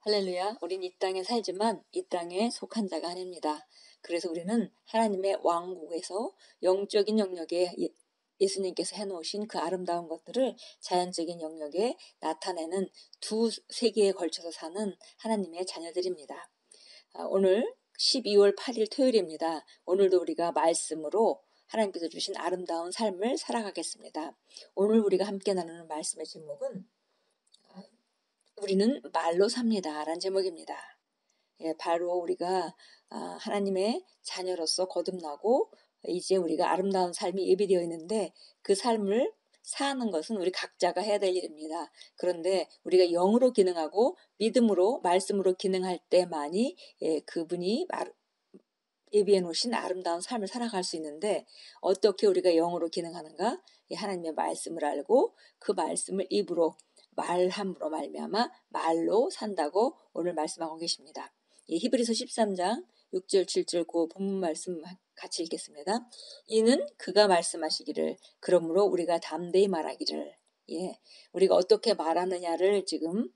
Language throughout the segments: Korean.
할렐루야. 우린 이 땅에 살지만 이 땅에 속한 자가 아닙니다. 그래서 우리는 하나님의 왕국에서 영적인 영역에 예수님께서 해놓으신 그 아름다운 것들을 자연적인 영역에 나타내는 두 세기에 걸쳐서 사는 하나님의 자녀들입니다. 오늘 12월 8일 토요일입니다. 오늘도 우리가 말씀으로 하나님께서 주신 아름다운 삶을 살아가겠습니다. 오늘 우리가 함께 나누는 말씀의 제목은 우리는 말로 삽니다 라는 제목입니다. 바로 우리가 하나님의 자녀로서 거듭나고 이제 우리가 아름다운 삶이 예비되어 있는데 그 삶을 사는 것은 우리 각자가 해야 될 일입니다. 그런데 우리가 영으로 기능하고 믿음으로 말씀으로 기능할 때만이 그분이 예비해 놓으신 아름다운 삶을 살아갈 수 있는데 어떻게 우리가 영으로 기능하는가? 하나님의 말씀을 알고 그 말씀을 입으로 말함으로 말미암아 말로 산다고 오늘 말씀하고 계십니다. 히브리서 13장 6절 7절 그 본문 말씀 같이 읽겠습니다. 이는 그가 말씀하시기를 그러므로 우리가 담대히 말하기를 우리가 어떻게 말하느냐를 지금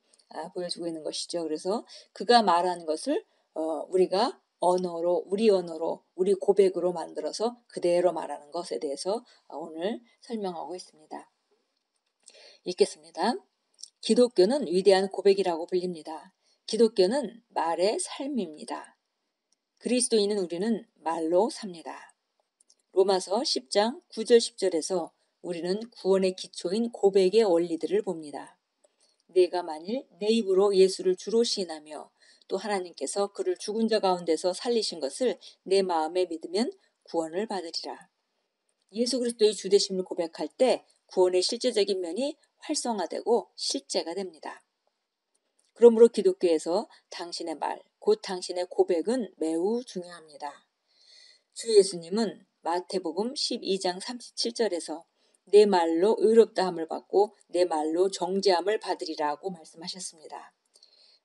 보여주고 있는 것이죠. 그래서 그가 말하는 것을 우리가 언어로 우리 고백으로 만들어서 그대로 말하는 것에 대해서 오늘 설명하고 있습니다. 읽겠습니다. 기독교는 위대한 고백이라고 불립니다. 기독교는 말의 삶입니다. 그리스도인은 우리는 말로 삽니다. 로마서 10장 9절 10절에서 우리는 구원의 기초인 고백의 원리들을 봅니다. 내가 만일 내 입으로 예수를 주로 시인하며 또 하나님께서 그를 죽은 자 가운데서 살리신 것을 내 마음에 믿으면 구원을 받으리라. 예수 그리스도의 주되심을 고백할 때 구원의 실제적인 면이 활성화되고 실제가 됩니다. 그러므로 기독교에서 당신의 말, 곧 당신의 고백은 매우 중요합니다. 주 예수님은 마태복음 12장 37절에서 내 말로 의롭다함을 받고 내 말로 정죄함을 받으리라고 말씀하셨습니다.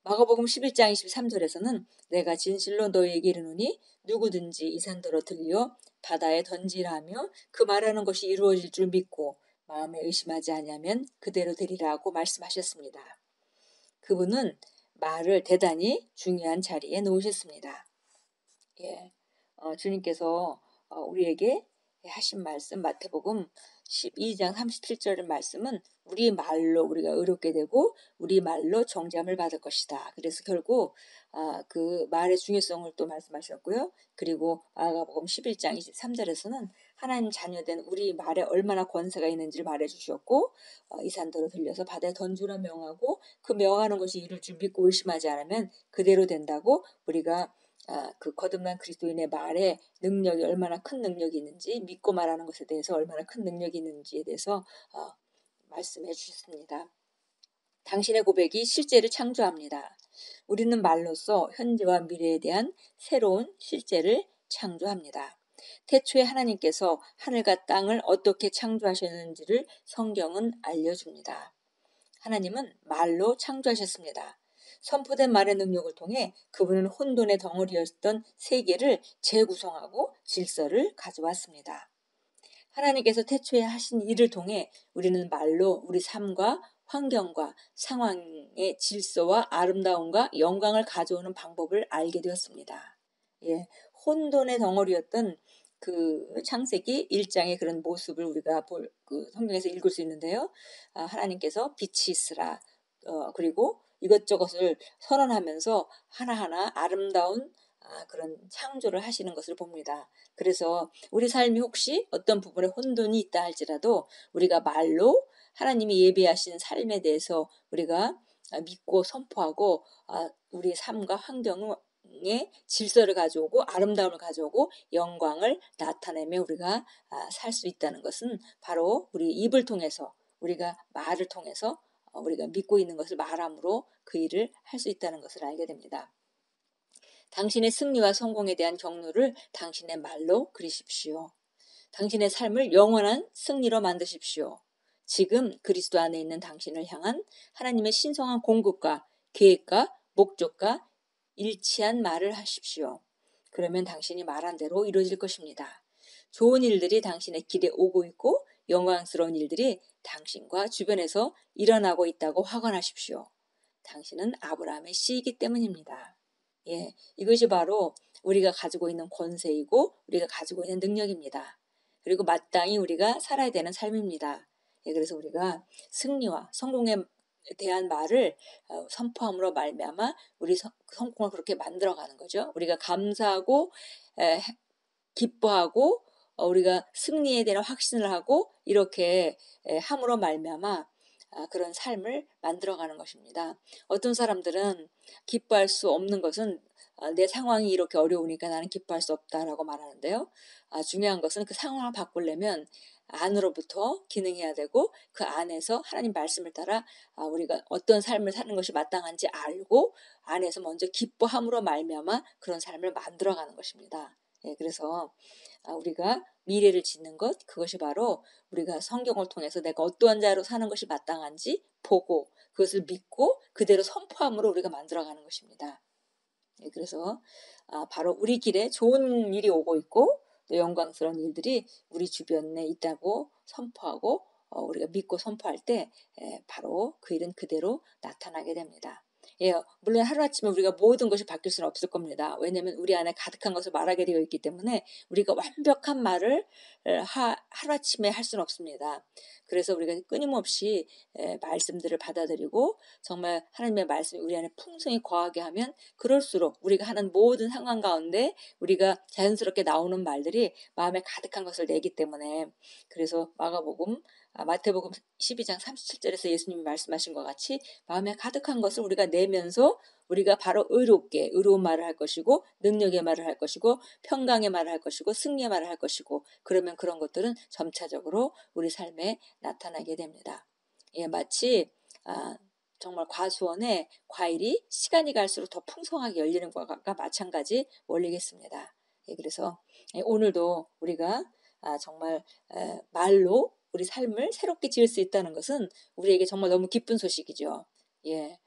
마가복음 11장 23절에서는 내가 진실로 너희에게 이르노니 누구든지 이 산더러 들려 바다에 던지라 하며 그 말하는 것이 이루어질 줄 믿고 마음에 의심하지 아니하면 그대로 되리라고 말씀하셨습니다. 그분은 말을 대단히 중요한 자리에 놓으셨습니다. 주님께서 우리에게 하신 말씀 마태복음 12장 37절 말씀은 우리 말로 우리가 의롭게 되고 우리 말로 정죄함을 받을 것이다. 그래서 결국 그 말의 중요성을 또 말씀하셨고요. 그리고 마가복음 11장 23절에서는 하나님 자녀된 우리 말에 얼마나 권세가 있는지를 말해주셨고 이 산더러 들려서 바다에 던지라 명하고 그 명하는 것이 이룰 줄 믿고 의심하지 않으면 그대로 된다고 우리가 그 거듭난 그리스도인의 말에 능력이 얼마나 큰 능력이 있는지 믿고 말하는 것에 대해서 얼마나 큰 능력이 있는지에 대해서 말씀해 주셨습니다. 당신의 고백이 실제를 창조합니다. 우리는 말로써 현재와 미래에 대한 새로운 실제를 창조합니다. 태초에 하나님께서 하늘과 땅을 어떻게 창조하셨는지를 성경은 알려줍니다. 하나님은 말로 창조하셨습니다. 선포된 말의 능력을 통해 그분은 혼돈의 덩어리였던 세계를 재구성하고 질서를 가져왔습니다. 하나님께서 태초에 하신 일을 통해 우리는 말로 우리 삶과 환경과 상황의 질서와 아름다움과 영광을 가져오는 방법을 알게 되었습니다. 혼돈의 덩어리였던 그 창세기 1장의 그런 모습을 우리가 그 성경에서 읽을 수 있는데요. 하나님께서 빛이 있으라 그리고 이것저것을 선언하면서 하나하나 아름다운 그런 창조를 하시는 것을 봅니다. 그래서 우리 삶이 혹시 어떤 부분에 혼돈이 있다 할지라도 우리가 말로 하나님이 예비하신 삶에 대해서 우리가 믿고 선포하고 우리의 삶과 환경에 질서를 가져오고 아름다움을 가져오고 영광을 나타내며 우리가 살 수 있다는 것은 바로 우리 입을 통해서 우리가 말을 통해서 우리가 믿고 있는 것을 말함으로 그 일을 할 수 있다는 것을 알게 됩니다. 당신의 승리와 성공에 대한 경로를 당신의 말로 그리십시오. 당신의 삶을 영원한 승리로 만드십시오. 지금 그리스도 안에 있는 당신을 향한 하나님의 신성한 공급과 계획과 목적과 일치한 말을 하십시오. 그러면 당신이 말한 대로 이루어질 것입니다. 좋은 일들이 당신의 길에 오고 있고 영광스러운 일들이 당신과 주변에서 일어나고 있다고 확언하십시오. 당신은 아브라함의 씨이기 때문입니다. 예, 이것이 바로 우리가 가지고 있는 권세이고 우리가 가지고 있는 능력입니다. 그리고 마땅히 우리가 살아야 되는 삶입니다. 예, 그래서 우리가 승리와 성공에 대한 말을 선포함으로 말미암아 우리 성공을 그렇게 만들어가는 거죠. 우리가 감사하고 기뻐하고 우리가 승리에 대한 확신을 하고 이렇게 함으로 말미암아 그런 삶을 만들어가는 것입니다. 어떤 사람들은 기뻐할 수 없는 것은 내 상황이 이렇게 어려우니까 나는 기뻐할 수 없다라고 말하는데요. 중요한 것은 그 상황을 바꾸려면 안으로부터 기능해야 되고 그 안에서 하나님 말씀을 따라 우리가 어떤 삶을 사는 것이 마땅한지 알고 안에서 먼저 기뻐함으로 말미암아 그런 삶을 만들어가는 것입니다. 예, 그래서 우리가 미래를 짓는 것, 그것이 바로 우리가 성경을 통해서 내가 어떠한 자로 사는 것이 마땅한지 보고 그것을 믿고 그대로 선포함으로 우리가 만들어가는 것입니다. 예, 그래서 바로 우리 길에 좋은 일이 오고 있고 또 영광스러운 일들이 우리 주변에 있다고 선포하고 우리가 믿고 선포할 때 바로 그 일은 그대로 나타나게 됩니다. 예, 물론 하루아침에 우리가 모든 것이 바뀔 수는 없을 겁니다. 왜냐하면 우리 안에 가득한 것을 말하게 되어 있기 때문에 우리가 완벽한 말을 하루아침에 할 수는 없습니다. 그래서 우리가 끊임없이 말씀들을 받아들이고 정말 하나님의 말씀이 우리 안에 풍성히 거하게 하면 그럴수록 우리가 하는 모든 상황 가운데 우리가 자연스럽게 나오는 말들이 마음에 가득한 것을 내기 때문에 그래서 마태복음 12장 37절에서 예수님이 말씀하신 것 같이 마음에 가득한 것을 우리가 내면서 우리가 바로 의로운 말을 할 것이고 능력의 말을 할 것이고 평강의 말을 할 것이고 승리의 말을 할 것이고 그러면 그런 것들은 점차적으로 우리 삶에 나타나게 됩니다. 예, 마치 정말 과수원에 과일이 시간이 갈수록 더 풍성하게 열리는 것과 마찬가지 원리겠습니다. 예, 그래서 오늘도 우리가 정말 말로 우리 삶을 새롭게 지을 수 있다는 것은 우리에게 정말 너무 기쁜 소식이죠. 예,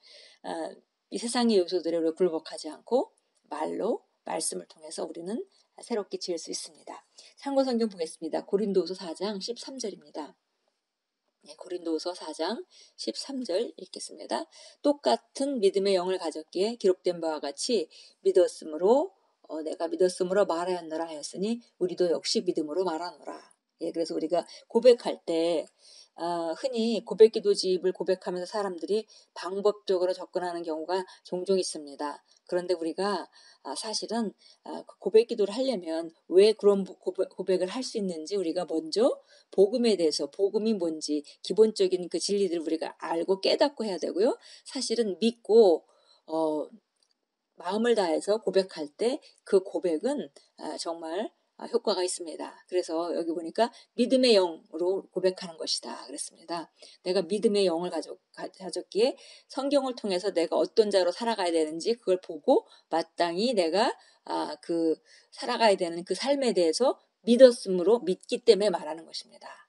이 세상의 요소들에 우리가 굴복하지 않고 말로 말씀을 통해서 우리는 새롭게 지을 수 있습니다. 참고 성경 보겠습니다. 고린도후서 4장 13절입니다. 네, 고린도후서 4장 13절 읽겠습니다. 똑같은 믿음의 영을 가졌기에 기록된 바와 같이 믿었으므로 내가 믿었으므로 말하였노라 하였으니 우리도 역시 믿음으로 말하노라. 예, 그래서 우리가 고백할 때 흔히 고백기도집을 고백하면서 사람들이 방법적으로 접근하는 경우가 종종 있습니다. 그런데 우리가 사실은 고백기도를 하려면 왜 그런 고백을 할 수 있는지 우리가 먼저 복음에 대해서 복음이 뭔지 기본적인 그 진리들을 우리가 알고 깨닫고 해야 되고요. 사실은 믿고 마음을 다해서 고백할 때 그 고백은 정말 효과가 있습니다. 그래서 여기 보니까 믿음의 영으로 고백하는 것이다 그랬습니다. 내가 믿음의 영을 가졌기에 성경을 통해서 내가 어떤 자로 살아가야 되는지 그걸 보고 마땅히 내가 그 살아가야 되는 그 삶에 대해서 믿었으므로 믿기 때문에 말하는 것입니다.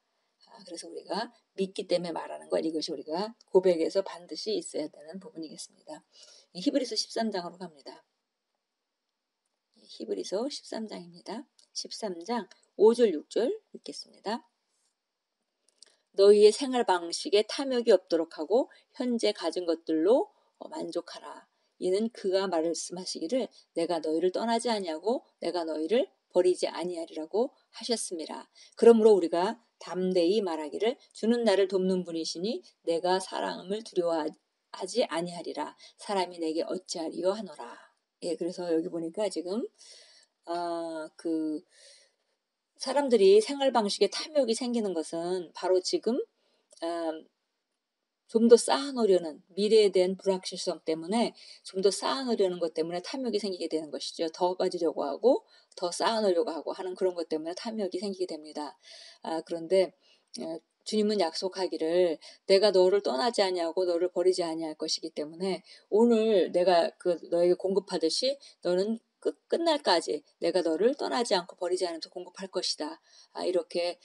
그래서 우리가 믿기 때문에 말하는 것 이것이 우리가 고백에서 반드시 있어야 되는 부분이겠습니다. 히브리서 13장으로 갑니다. 히브리서 13장입니다. 13장 5절 6절 읽겠습니다. 너희의 생활 방식에 탐욕이 없도록 하고 현재 가진 것들로 만족하라. 이는 그가 말씀하시기를 내가 너희를 떠나지 아니하고 내가 너희를 버리지 아니하리라고 하셨습니다. 그러므로 우리가 담대히 말하기를 주는 나를 돕는 분이시니 내가 사람을 두려워하지 아니하리라. 사람이 내게 어찌하리요 하노라. 예, 그래서 여기 보니까 지금 그 사람들이 생활 방식에 탐욕이 생기는 것은 바로 지금 좀 더 쌓아놓으려는 미래에 대한 불확실성 때문에 좀 더 쌓아놓으려는 것 때문에 탐욕이 생기게 되는 것이죠. 더 가지려고 하고 더 쌓아놓으려고 하고 하는 그런 것 때문에 탐욕이 생기게 됩니다. 그런데 주님은 약속하기를 내가 너를 떠나지 아니하고 너를 버리지 아니할 것이기 때문에 오늘 내가 너에게 공급하듯이 너는 끝날까지 내가 너를 떠나지 않고 버리지 않으면서 공급할 것이다. 이렇게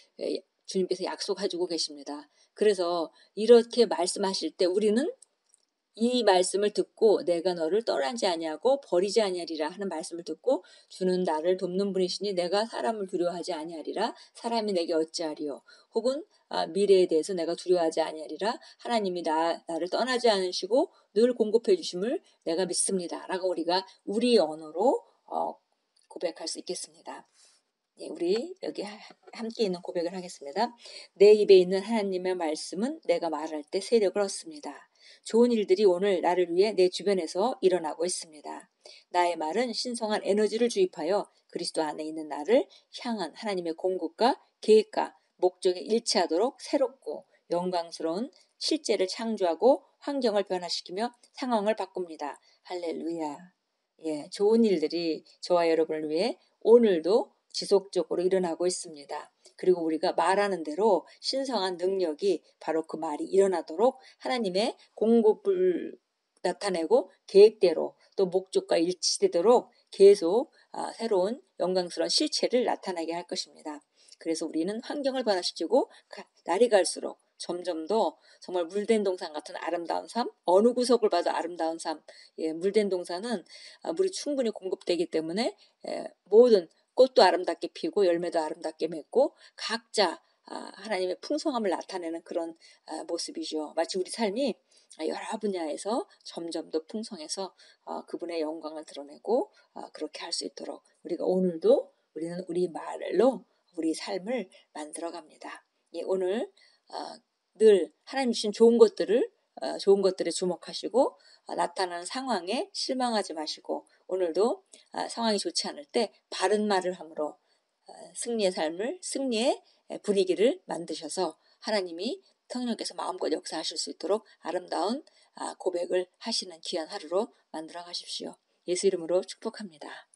주님께서 약속해주고 계십니다. 그래서 이렇게 말씀하실 때 우리는 이 말씀을 듣고 내가 너를 떠나지 아니하고 버리지 아니하리라 하는 말씀을 듣고 주는 나를 돕는 분이시니 내가 사람을 두려워하지 아니하리라. 사람이 내게 어찌하리요. 혹은 미래에 대해서 내가 두려워하지 아니하리라. 하나님이 나를 떠나지 않으시고 늘 공급해 주심을 내가 믿습니다. 라고 우리가 우리 언어로 고백할 수 있겠습니다. 예, 우리 여기 함께 있는 고백을 하겠습니다. 내 입에 있는 하나님의 말씀은 내가 말할 때 세력을 얻습니다. 좋은 일들이 오늘 나를 위해 내 주변에서 일어나고 있습니다. 나의 말은 신성한 에너지를 주입하여 그리스도 안에 있는 나를 향한 하나님의 공급과 계획과 목적에 일치하도록 새롭고 영광스러운 실제를 창조하고 환경을 변화시키며 상황을 바꿉니다. 할렐루야. 예, 좋은 일들이 저와 여러분을 위해 오늘도 지속적으로 일어나고 있습니다. 그리고 우리가 말하는 대로 신성한 능력이 바로 그 말이 일어나도록 하나님의 공급을 나타내고 계획대로 또 목적과 일치되도록 계속 새로운 영광스러운 실체를 나타나게 할 것입니다. 그래서 우리는 환경을 변화시키고 날이 갈수록 점점 더 정말 물된 동산 같은 아름다운 삶, 어느 구석을 봐도 아름다운 삶. 예, 물된 동산은 물이 충분히 공급되기 때문에 모든 꽃도 아름답게 피고 열매도 아름답게 맺고 각자 하나님의 풍성함을 나타내는 그런 모습이죠. 마치 우리 삶이 여러 분야에서 점점 더 풍성해서 그분의 영광을 드러내고 그렇게 할 수 있도록 우리가 오늘도 우리는 우리 말로 우리 삶을 만들어 갑니다. 예, 오늘 늘 하나님 주신 좋은 것들에 주목하시고 나타나는 상황에 실망하지 마시고 오늘도 상황이 좋지 않을 때 바른 말을 함으로 승리의 분위기를 만드셔서 하나님이 성령께서 마음껏 역사하실 수 있도록 아름다운 고백을 하시는 귀한 하루로 만들어 가십시오. 예수 이름으로 축복합니다.